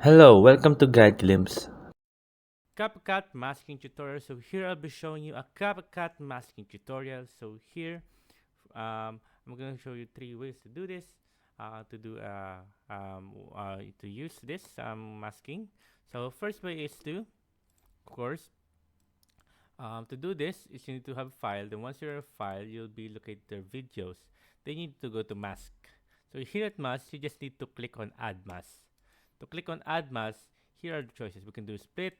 Hello, welcome to Guide Glimpse. CapCut masking tutorial. So here I'll be showing you a CapCut masking tutorial. So here I'm going to show you three ways to do this. To use this masking. So first way is of course, to do this is you need to have a file. Then once you're a file, you'll be looking at their videos. Then you need to go to mask. So here at mask, you just need to click on add mask. To click on add mask, here are the choices. We can do split,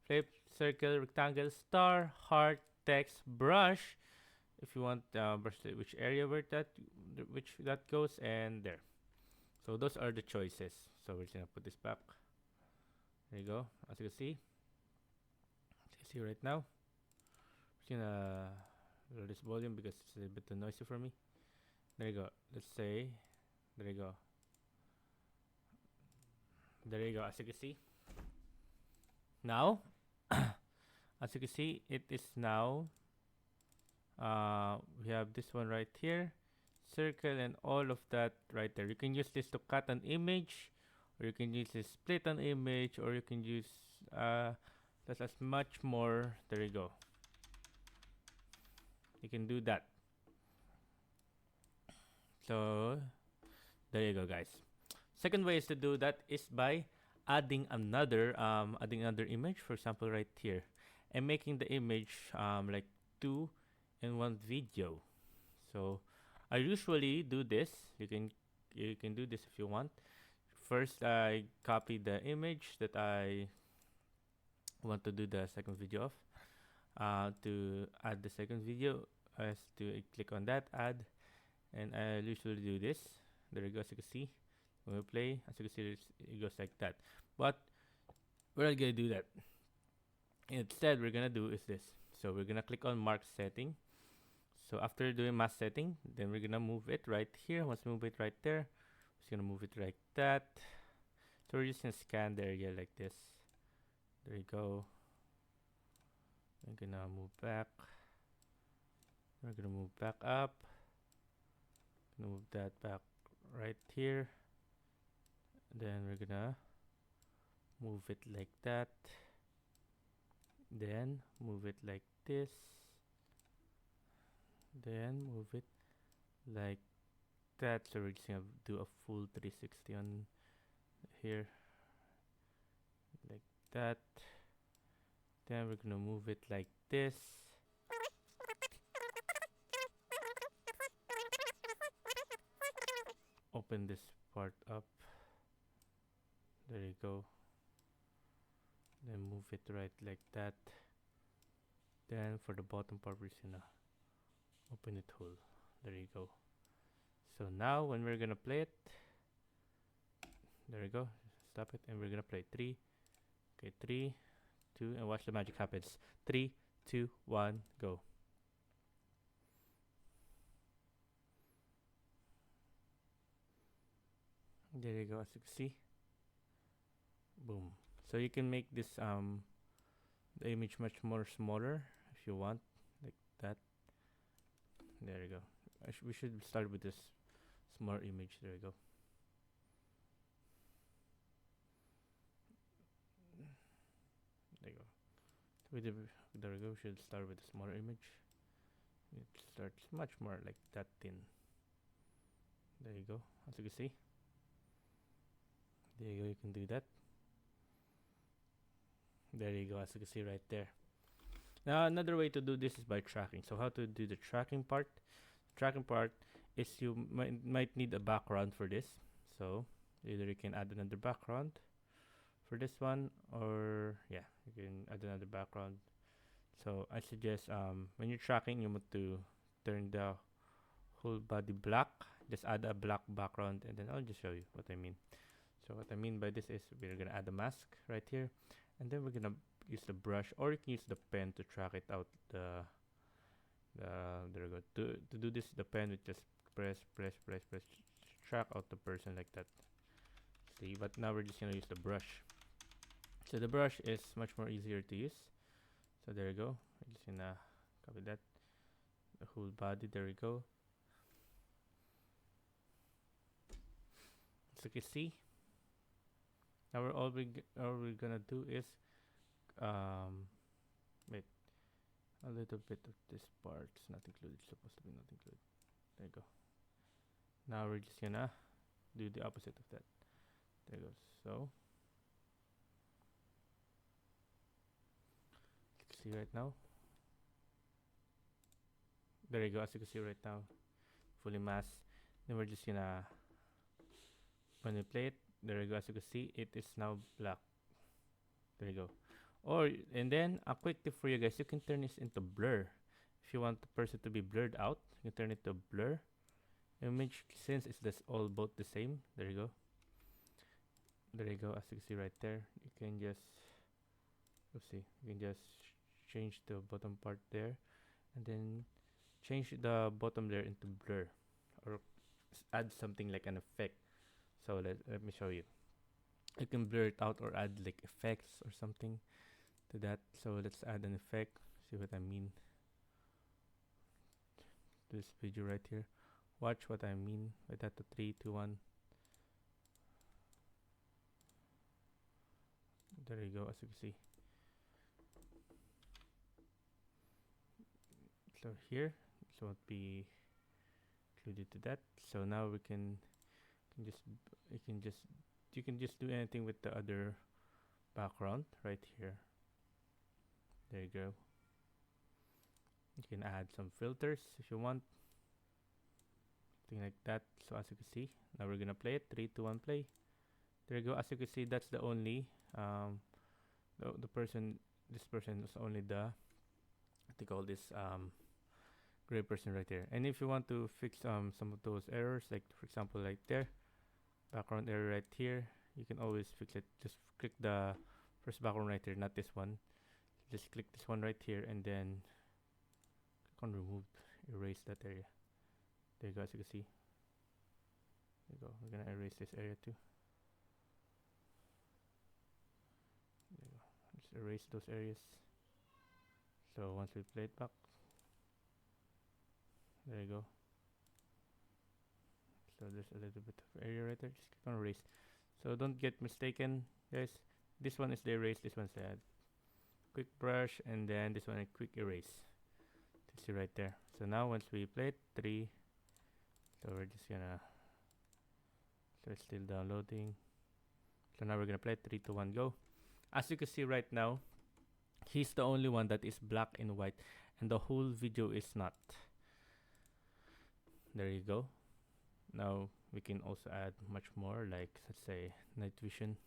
flip, circle, rectangle, star, heart, text, brush. If you want brush which area which that goes, and there. So those are the choices. So we're just gonna put this back. There you go. As you can see right now. Just gonna lower this volume because it's a bit too noisy for me. There you go. Let's say, there you go. There you go. As you can see, now, as you can see, it is now. We have this one right here, circle, and all of that right there. You can use this to cut an image, or you can use this split an image, or you can use that's as much more. There you go. You can do that. So there you go, guys. Second way is to do that is by adding another image. For example, right here, and making the image like two in one video. So I usually do this. You can do this if you want. First, I copy the image that I want to do the second video of. To add the second video, I have to click on that add, and I usually do this. There you go. As you can see, when we play, as you can see, it goes like that. But we're not gonna do that. Instead, we're gonna do is this. So we're gonna click on mark setting. So after doing mask setting, then we're gonna move it right here. Once we move it right there, just gonna move it like that. So we're just gonna scan the area like this. There you go. We're gonna move back. We're gonna move back up. Gonna move that back right here. Then we're gonna move it like that. Then move it like this. Then move it like that. So we're just gonna do a full 360 on here like that. Then we're gonna move it like this. Open this part up. There you go. Then move it right like that. Then for the bottom part, we're just gonna open it whole. There you go. So now when we're gonna play it, there you go. Stop it, and we're gonna play 3. Okay, 3, 2, and watch the magic happens. 3, 2, 1, go. There you go. As you can see, boom. So you can make this the image much more smaller if you want, like that. There you go. We should start with this small image. There you go. There you go. With the, there we go. We should start with a smaller image. It starts much more like that thin. There you go. As you can see, there you go. You can do that. There you go. As you can see right there. Now another way to do this is by tracking. So how to do the tracking part? Tracking part is you might need a background for this. So either you can add another background for this one, or yeah, you can add another background. So I suggest when you're tracking, you want to turn the whole body black. Just add a black background, and then I'll just show you what I mean. So what I mean by this is we're gonna add a mask right here, and then we're gonna use the brush, or you can use the pen to track it out. There we go. To do this, the pen would just press, track out the person like that. See, but now we're just gonna use the brush. So the brush is much more easier to use. So there you go. I'm just gonna copy that, the whole body. There we go. So you can see, Now all we're gonna do is wait, a little bit of this part is not included. It's supposed to be not included. There you go. Now we're just gonna do the opposite of that. There you go. So you can see right now. There you go. As you can see right now, fully masked. Then we're just gonna when we play it. There you go. As you can see, it is now black. There you go. Or and then a quick tip for you guys: you can turn this into blur. If you want the person to be blurred out, you can turn it to blur. Image since it's this all both the same. There you go. There you go. As you can see right there, you can just let's see. You can just change the bottom part there, and then change the bottom layer into blur, or add something like an effect. So let me show you. You can blur it out or add like effects or something to that. So let's add an effect. See what I mean. This video right here. Watch what I mean by that. To 3, 2, 1. There you go. As you can see. So here, this won't be included to that. So now we can just you can just do anything with the other background right here. There you go. You can add some filters if you want, something like that. So as you can see, now we're gonna play it. 3, 2, 1, play. There you go. As you can see, that's the only the person. This person is only the what they call this gray person right there. And if you want to fix some of those errors, like for example, like there, background error right here, you can always fix it. Just click the first background right here, not this one. Just click this one right here, and then click on remove, erase that area. There you go. As you can see, there you go. We're gonna erase this area too. There you go. Just erase those areas. So once we play it back, there you go. So there's a little bit of area right there. Just click on erase. So don't get mistaken, guys. This one is the erase. This one's the add. Quick brush, and then this one a quick erase. You see right there. So now once we play it, 3. So we're just gonna. So it's still downloading. So now we're gonna play it. 3, 2, 1, go. As you can see right now, he's the only one that is black and white, and the whole video is not. There you go. Now we can also add much more, like let's say night vision.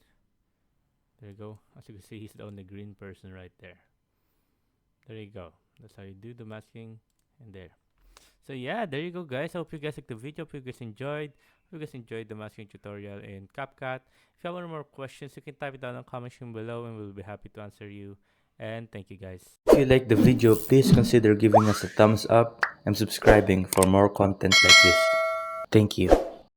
There you go. As you can see, he's the only green person right there. There you go. That's how you do the masking, and there. So yeah, there you go, guys. I hope you guys liked the video. Hope you guys enjoyed. Hope you guys enjoyed the masking tutorial in CapCut. If you have any more questions, you can type it down in the comment section below, and we'll be happy to answer you. And thank you, guys. If you like the video, please consider giving us a thumbs up and subscribing for more content like this. Thank you.